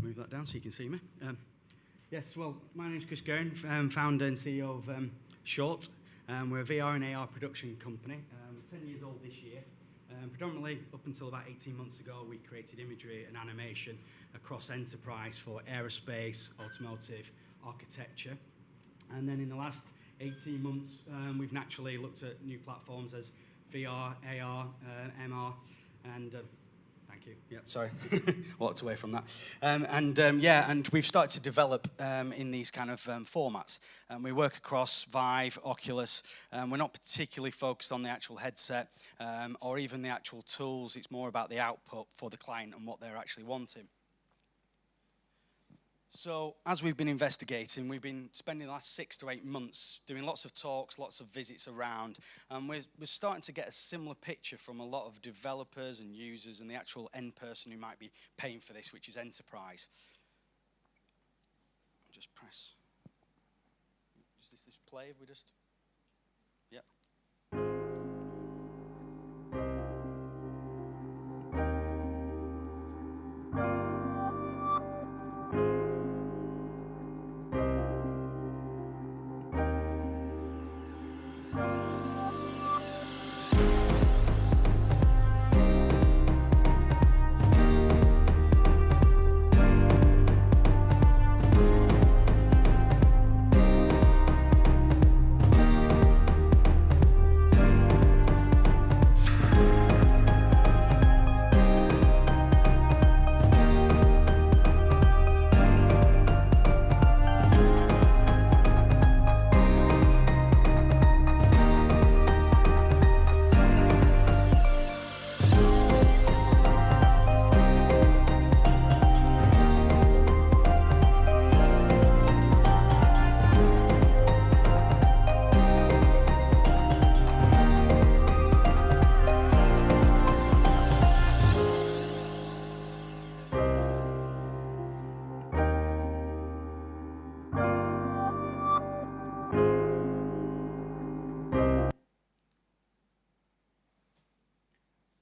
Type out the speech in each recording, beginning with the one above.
move that down so you can see me. Yes, well, my name's Guerin, founder and CEO of Short. We're a VR and AR production company. 10 years old this year. Predominantly, up until about 18 months ago, we created imagery and animation across enterprise for aerospace, automotive, architecture. And then in the last 18 months, we've naturally looked at new platforms as VR, AR, MR, and thank you. Yep, sorry, walked away from that. And we've started to develop in these kind of formats. We work across Vive, Oculus. We're not particularly focused on the actual headset or even the actual tools. It's more about the output for the client and what they're actually wanting. So as we've been investigating, we've been spending the last 6 to 8 months doing lots of talks, lots of visits around, and we're starting to get a similar picture from a lot of developers and users and the actual end person who might be paying for this, which is enterprise. I'll just press. Does this play? Have we just? Yep.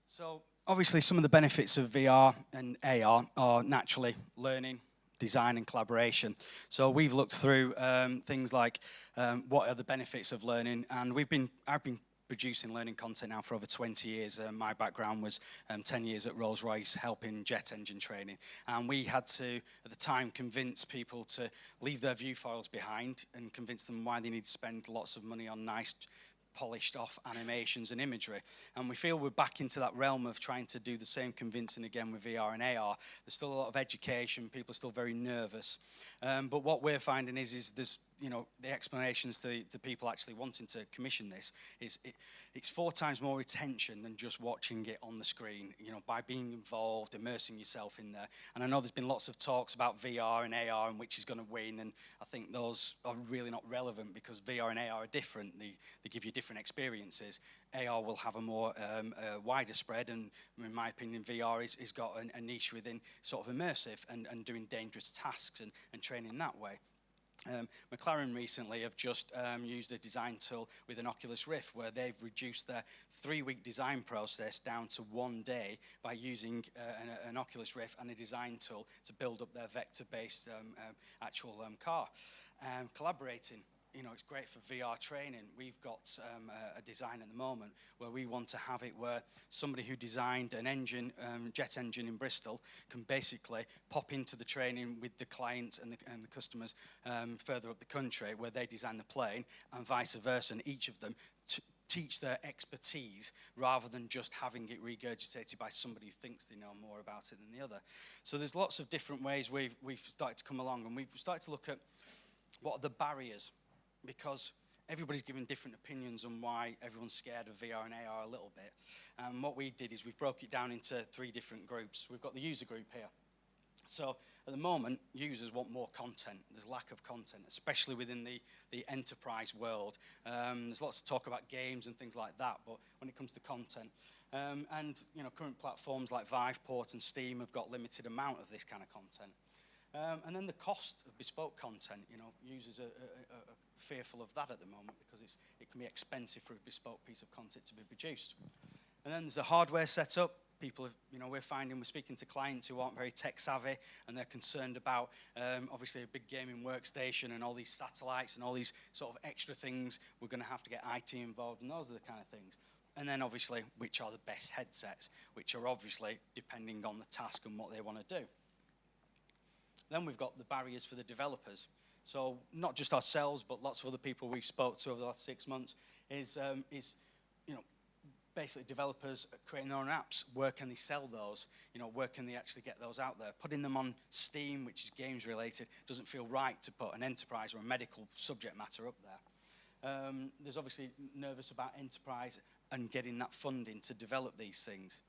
So obviously some of the benefits of VR and AR are naturally learning, design and collaboration. So we've looked through things like what are the benefits of learning, and I've been producing learning content now for over 20 years. My background was 10 years at Rolls-Royce helping jet engine training, and we had to at the time convince people to leave their view files behind and convince them why they need to spend lots of money on nice polished off animations and imagery. And we feel we're back into that realm of trying to do the same convincing again with VR and AR. There's still a lot of education, people are still very nervous. But what we're finding is there's, you know, the explanations to people actually wanting to commission this is it's 4 times more retention than just watching it on the screen, you know, by being involved, immersing yourself in there. And I know there's been lots of talks about VR and AR and which is going to win, and I think those are really not relevant because VR and AR are different. They give you different experiences. AR will have a more wider spread, and in my opinion, VR has got a niche within sort of immersive and doing dangerous tasks and training that way. McLaren recently have just used a design tool with an Oculus Rift where they've reduced their 3-week design process down to 1 day by using an Oculus Rift and a design tool to build up their vector-based actual car. Collaborating. You know, it's great for VR training. We've got a design at the moment where we want to have it where somebody who designed an engine, jet engine in Bristol, can basically pop into the training with the client and the customers further up the country where they design the plane, and vice versa, and each of them teach their expertise rather than just having it regurgitated by somebody who thinks they know more about it than the other. So there's lots of different ways we've started to come along, and we've started to look at what are the barriers, because everybody's giving different opinions on why everyone's scared of VR and AR a little bit. And what we did is we broke it down into 3 different groups. We've got the user group here. So at the moment, users want more content. There's lack of content, especially within the enterprise world. There's lots of talk about games and things like that, but when it comes to content, and you know, current platforms like Viveport and Steam have got limited amount of this kind of content. And then the cost of bespoke content, you know, users are fearful of that at the moment because it can be expensive for a bespoke piece of content to be produced. And then there's the hardware setup. people, we're finding we're speaking to clients who aren't very tech savvy, and they're concerned about obviously a big gaming workstation and all these satellites and all these sort of extra things. We're going to have to get IT involved, and those are the kind of things. And then obviously, which are the best headsets, which are obviously depending on the task and what they want to do. Then we've got the barriers for the developers. So not just ourselves, but lots of other people we've spoke to over the last 6 months is basically developers creating their own apps. Where can they sell those? Where can they actually get those out there? Putting them on Steam, which is games related, doesn't feel right to put an enterprise or a medical subject matter up there. There's obviously nervous about enterprise and getting that funding to develop these things.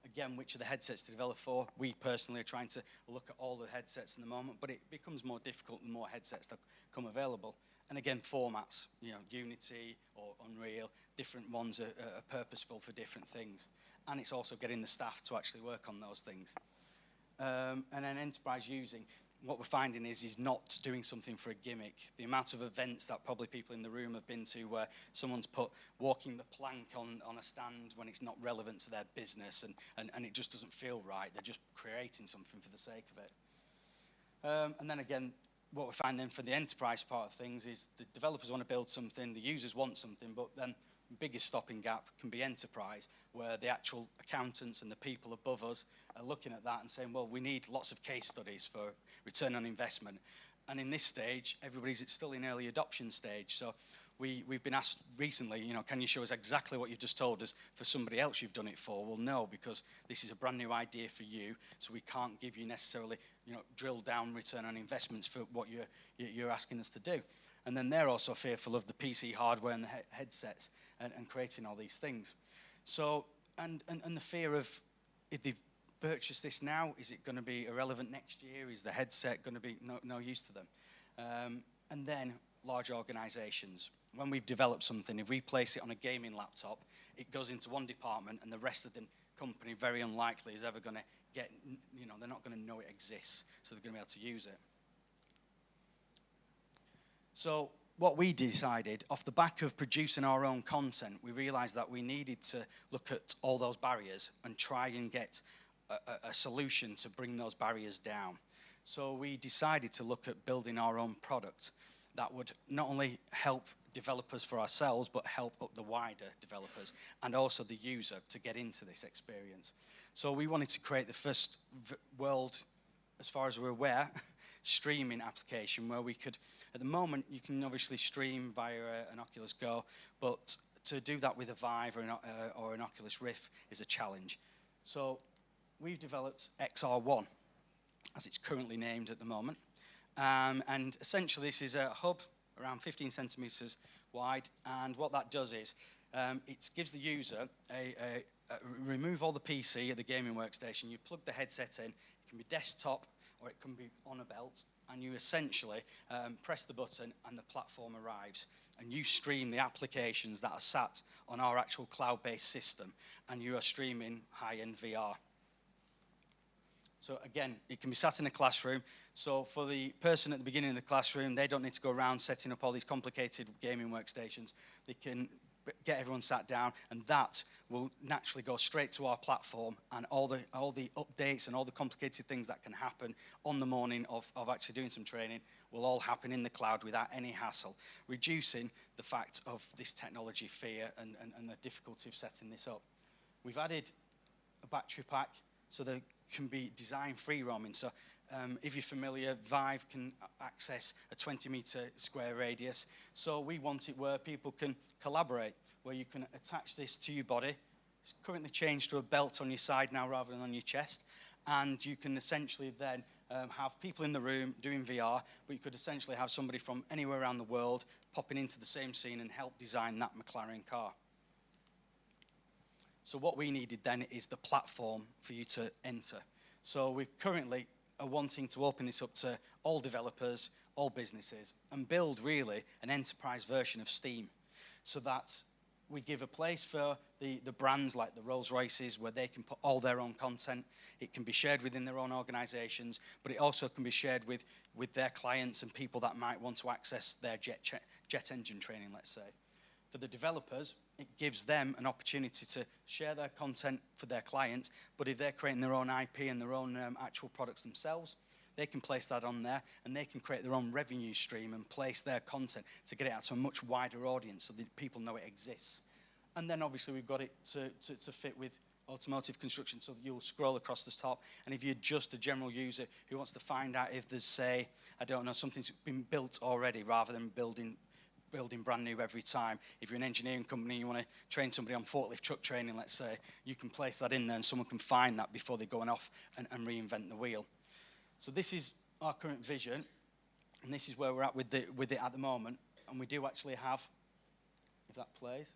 Again, which are the headsets to develop for? We personally are trying to look at all the headsets in the moment, but it becomes more difficult the more headsets that come available. And again, formats, Unity or Unreal, different ones are purposeful for different things. And it's also getting the staff to actually work on those things. And then enterprise using, what we're finding is not doing something for a gimmick. The amount of events that probably people in the room have been to where someone's put walking the plank on a stand when it's not relevant to their business and it just doesn't feel right. They're just creating something for the sake of it. And then again, what we're finding for the enterprise part of things is the developers want to build something, the users want something, but then the biggest stopping gap can be enterprise, where the actual accountants and the people above us are looking at that and saying, well, we need lots of case studies for return on investment. And in this stage, everybody's still in early adoption stage. So we've been asked recently, can you show us exactly what you've just told us for somebody else you've done it for? Well, no, because this is a brand new idea for you, so we can't give you necessarily, drill down return on investments for what you're asking us to do. And then they're also fearful of the PC hardware and the headsets and creating all these things. So, and the fear of, if they've purchased this now, is it going to be irrelevant next year? Is the headset going to be no use to them? And then large organizations. When we've developed something, if we place it on a gaming laptop, it goes into one department and the rest of the company very unlikely is ever going to get, they're not going to know it exists, so they're going to be able to use it. So what we decided, off the back of producing our own content, we realized that we needed to look at all those barriers and try and get a solution to bring those barriers down. So we decided to look at building our own product that would not only help developers for ourselves, but help up the wider developers and also the user to get into this experience. So we wanted to create the first world, as far as we're aware, streaming application where we could, at the moment, you can obviously stream via an Oculus Go, but to do that with a Vive or an Oculus Rift is a challenge. So we've developed XR1, as it's currently named at the moment. And essentially this is a hub around 15 centimeters wide, and what that does is it gives the user remove all the PC at the gaming workstation, you plug the headset in, it can be desktop or it can be on a belt, and you essentially press the button and the platform arrives, and you stream the applications that are sat on our actual cloud-based system, and you are streaming high-end VR. So again, it can be sat in a classroom. So for the person at the beginning of the classroom, they don't need to go around setting up all these complicated gaming workstations. They can get everyone sat down, and that will naturally go straight to our platform, and all the updates and all the complicated things that can happen on the morning of actually doing some training will all happen in the cloud without any hassle, reducing the fact of this technology fear and the difficulty of setting this up. We've added a battery pack so there can be design free roaming. So if you're familiar, Vive can access a 20-meter square radius. So we want it where people can collaborate, where you can attach this to your body. It's currently changed to a belt on your side now rather than on your chest. And you can essentially then have people in the room doing VR, but you could essentially have somebody from anywhere around the world popping into the same scene and help design that McLaren car. So what we needed then is the platform for you to enter. So we currently are wanting to open this up to all developers, all businesses, and build really an enterprise version of Steam, so that we give a place for the brands like the Rolls-Royces where they can put all their own content. It can be shared within their own organizations, but it also can be shared with their clients and people that might want to access their jet engine training, let's say. For the developers, it gives them an opportunity to share their content for their clients, but if they're creating their own IP and their own actual products themselves, they can place that on there, and they can create their own revenue stream and place their content to get it out to a much wider audience so that people know it exists. And then obviously we've got it to fit with automotive construction, so that you'll scroll across the top, and if you're just a general user who wants to find out if there's, say, I don't know, something's been built already rather than building brand new every time. If you're an engineering company, you want to train somebody on forklift truck training, let's say, you can place that in there and someone can find that before they're going off and reinvent the wheel. So this is our current vision, and this is where we're at with it at the moment. And we do actually have, if that plays,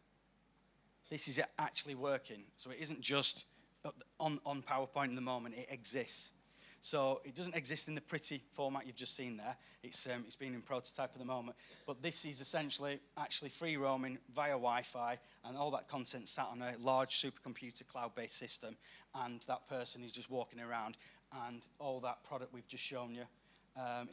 this is actually working. So it isn't just on PowerPoint at the moment, it exists. So it doesn't exist in the pretty format you've just seen there. It's been in prototype at the moment. But this is essentially actually free roaming via Wi-Fi, and all that content sat on a large supercomputer cloud-based system, and that person is just walking around, and all that product we've just shown you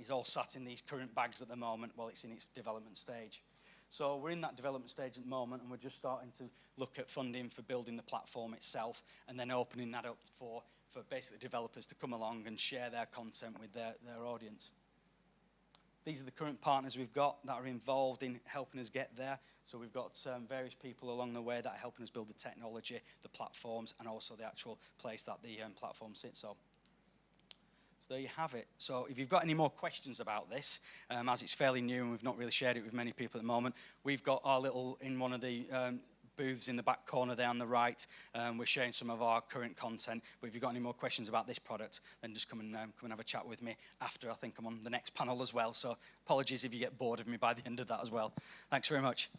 is all sat in these current bags at the moment while it's in its development stage. So we're in that development stage at the moment, and we're just starting to look at funding for building the platform itself, and then opening that up for basically developers to come along and share their content with their audience. These are the current partners we've got that are involved in helping us get there. So we've got various people along the way that are helping us build the technology, the platforms, and also the actual place that the platform sits on. So there you have it. So if you've got any more questions about this, as it's fairly new and we've not really shared it with many people at the moment, we've got our little, in one of the booths in the back corner there on the right, we're sharing some of our current content. But if you've got any more questions about this product, then just come and have a chat with me after. I think I'm on the next panel as well. So apologies if you get bored of me by the end of that as well. Thanks very much.